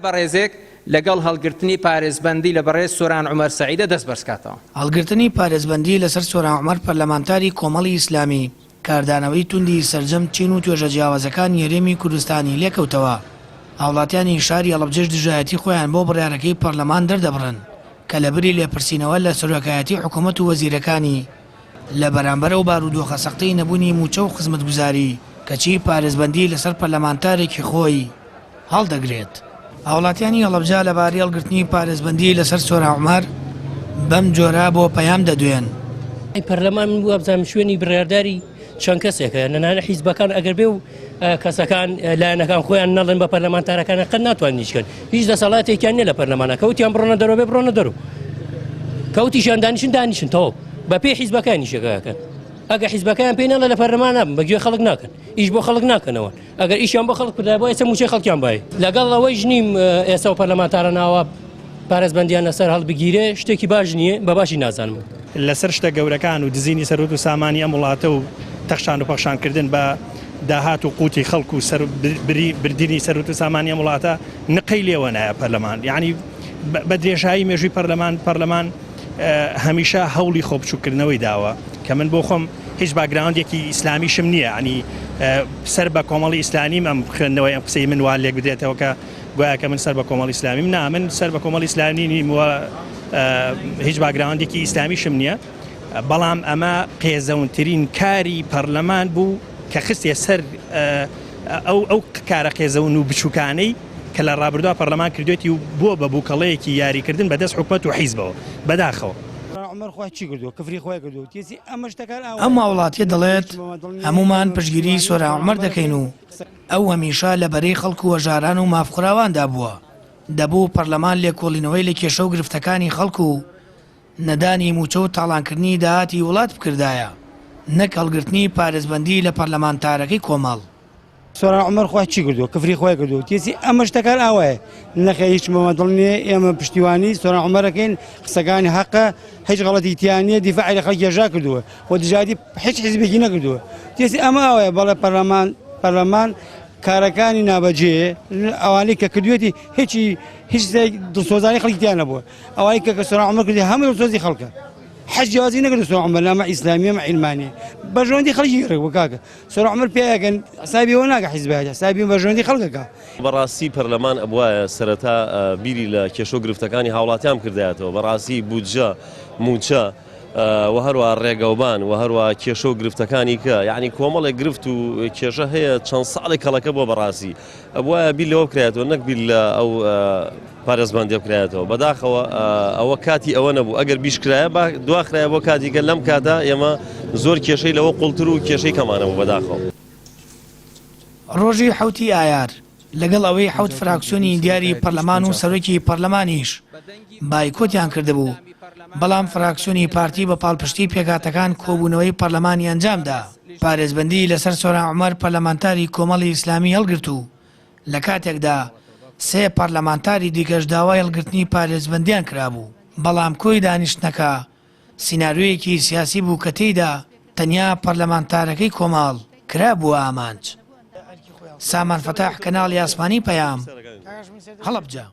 بەڕێزێک لەگەڵ هەڵگرتنی پارێزبەندی لە بەڕێز سۆران عومەر سەعیدە دەست بەرزکاتەوە. هەڵگرتنی پارێزبەندی لەسەر سۆران عومەر پەرلەمانتاری کۆمەڵی ئیسلامی کاردانەوەی توندی سەرجەم چین و توێژە جیاوازەکان یەرێمی کوردستانی لێکەوتەوە. هاوڵاتیانی شاری هەڵەبجەش دژایەتی خۆیان بۆ بڕیارەکەی پەرلەمان دەردەبڕن کە لە بری لێپرسینەوە لە سەرۆکایەتی حکوومەت و وەزیرەکانی لە بەرامبەرە و بارودۆخە سەختەی نەبوونی موچە و خزمەتگوزاری کەچی پارێزبەندی لەسەر پەرلەمانتارێکی خۆی هەڵدەگرێت. هاوڵاتیانی هەڵەبجە لەبارەی هەڵگرتنی پارێزبەندی لەسەر سۆران عومەر بەم جۆرە بۆ پەیام دەدوێن. پەرلەمان من وابزانم شوێنی بڕیارداری چەند کەسێکە نەنانە حیزبەکان ئەگەر بێ و کەسەکان لایەنەکان خۆیان نەڵێن بە پەرلەمانتارەکانە قەت ناتوانن هیچکەن، هیچ دەسەڵاتێکیان نییە لە پەرلەمانە، کەوتیان بڕۆنە دەرەوە بێ بڕۆنە دەرەوە، کەوتیشیان دانیشن تەواو بە پێی حیزبەکانی شێگەکەن. ئەگە حیزبەکەیان پێی نەڵێ لە پەرلەمان نابن بەگوێ خەڵک ناکەن، ئیش بۆ خەڵک ناکەنەوە. ئەگەر ئیشیان بۆ خەڵک پدا بۆ ئێستا موچەی خەڵکیان باێ لەگەڵ ئەوەی ژنیم ئێستا و پەرلەمانتارە ناوە پارێزبەندیان لەسەر هەڵبگیرێ شتێکی باش نییە، بە باشی نازانم. لەسەر شتە گەورەکان و دزینی سەرۆت و سامانی ئەم وڵاتە و تەخشان و پەخشانکردن بە داهات و قوتی خەڵک و بردنی سەرۆت و سامانی ئەم وڵاتە نقەی لێوە نایە پەرلەمان. یعنی بە درێژایی مێژووی پەرلەمان هەمیشە هەوڵی خۆبچووکردنەوەی داوە کە من بۆ خۆم هیچ باگراوندێکی ئیسلامیشم نییە، ینی سەر بە کۆمەڵی ئیسلامیم ئەم خوێندنەوەی ئەم قسەی من وا لێک بدرێتەوە کە گوایە کە من سەر بە کۆمەڵی ئیسلامیم نا، من سەر بە کۆمەڵی ئیسلامی نیم وە هیچ باگراوندێکی ئیسلامیشم نییە. بەڵام ئەمە قێزەونترین کاری پەرلەمان بوو کە خستێ سەر ئەو کارە قێزەون و بچووکانەی کە لە ڕابردووە پەرلەمان کردوێتی و بۆ بە بووکەڵەیەکی یاریکردن بەدەست حکومەت و حیزبەوە بەداخەوە. ئەم وڵاتیە دەڵێت هەمومان پشگیری سۆران عومەر دەکەین و ئەو هەمیشە لە بەرەی خەڵک و وەژاران و مافخراواندا بووە. دەبوو پەرلەمان لێکۆڵینەوەی لە کێشە و گرفتەکانی خەڵک و نەدانی موچە و تاڵانکردنی داهاتی وڵات بکردایە، نەک هەڵگرتنی پارێزبەندی لە پەرلەمانتارەکەی کۆمەڵ. سۆران عومەر خۆی چی کردو؟ کفری خۆی کردو. تێسی ئەمە شتەکان ئەوەیە نەخێ هیچ مەمەدڵ نییە، ئێمە پشتیوانی سۆران عومەرەکەین، قسەکانی حەقە، هیچ غەڵەتییان نییە، دیفاعی لە خەڵکی هێژا کردووە و دژایەتی هیچ حیزبێکی نەکردووە. تێسی ئەمە ئەوەیە بەڵێ پەرلەمان کارەکانی نابەجێ ئەوانەی کە کردوێتی هیچ دڵسۆزانی خەڵکییان نەبووە. ئەوانەی کە سۆران عومەر کردی هەموو دڵسۆزی خەڵکە. حەج جیازی نەکرد سۆران عومەر، لەمە ئیسلامیە مە عیلمانیە بەژۆندی خەڵکی گرێک کاکە. سۆران عومەر پێیەکەن حسابیەوە ناکە حیزبەکە، حسابی بەژۆندی خەڵکەکە. بەڕاستی پەرلەمان ئەبوایە سەرەتا بیری لە کێشە و گرفتەکانی هاوڵاتیان کردایەتەوە. بەڕاستی بودجە موچە و هەروە ڕێگەوبان و هەروە کێشە و گرفتەکانی کە یعنی کۆمەڵێک گرفت و کێشە هەیە چەند ساڵی کەڵەکە بۆ بەڕاستی ئەبوایە بیر لەوە بکرێتەوە نەک بیر لە ئەو پارێزبەندی بکرێتەوە. بەداخەوە ئەوە کاتی ئەوە نەبوو، ئەگەر بیشکرایە دواخرایە بۆ کاتیکە لەم کاتا ئێمە زۆر کێشەی لەوە قوڵتر و کێشەی کەمانە بوو. بەداخەوە ڕۆژی حوتی ئایار لەگەڵ ئەوەی حوت فراکسیۆنی دیاری پەرلەمان و سەرۆکی پەرلەمانیش بایکۆتیان کردبوو، بەڵام فراکسیۆنی پارتی بە پاڵپشتی پێکاتەکان کۆبوونەوەی پەرلەمانی ئەنجامدا. پارێزبەندی لەسەر سۆران عومەر پەرلەمانتاری کۆمەڵی ئیسلامی هەڵگرت و لە کاتێکدا سێ پەرلەمانتاری دیکەش داوای هەڵگرتنی پارێزبەندیان کرابوو، بەڵام کۆی دانیشتنەکە سیناریۆیەکی سیاسی بوو کە تێیدا تەنیا پەرلەمانتارەکەی کۆمەڵ کرابووە ئامانج. سامان فەتاح، کەناڵی ئاسمانی پەیام، هەڵەبجە.